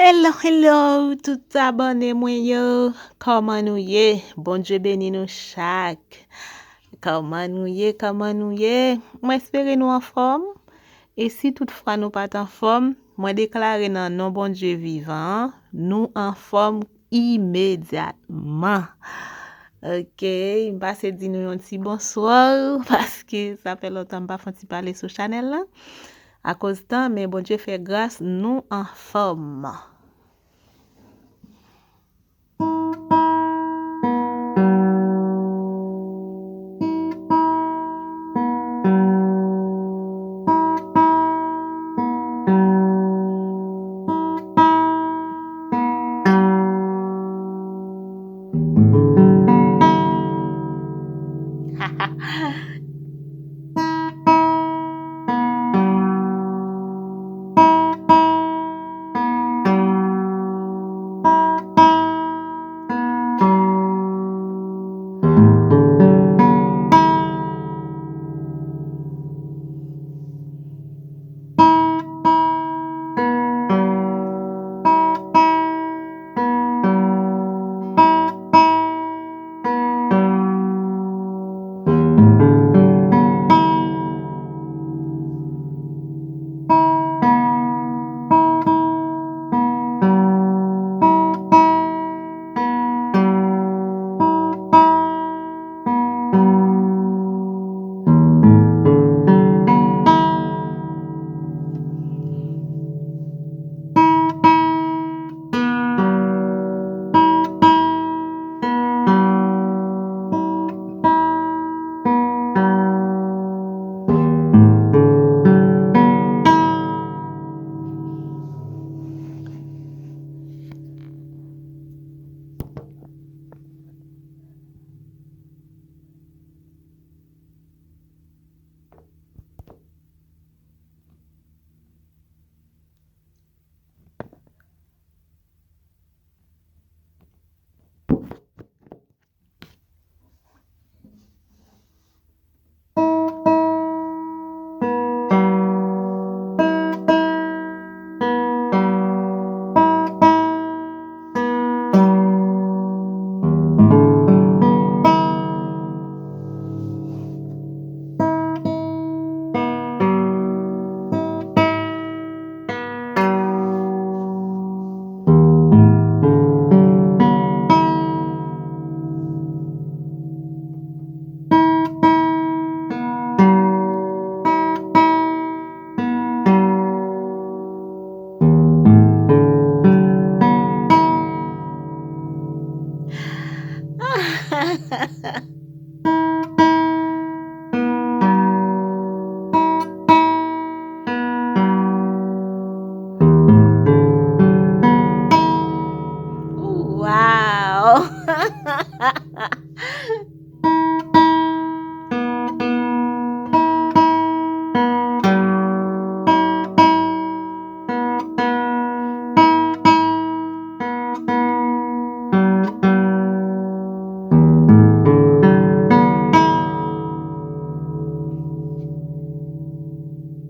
Hello, hello, tout abonné mwen yo. Koman nou ye? Bon Dieu béni nou chak. Koman nou ye, koman nou ye? Mwen espere nou en forme. Et si toutefois nou pat en forme, mwen déclare nan non bon Dieu vivant, nou en forme immédiatement. Ok, m'passe di nou yon ti bonsoir, parce que ça fait longtemps m'pa fon ti parler sur channel là. À cause temps, mais bon Dieu fait grâce, nous en forme.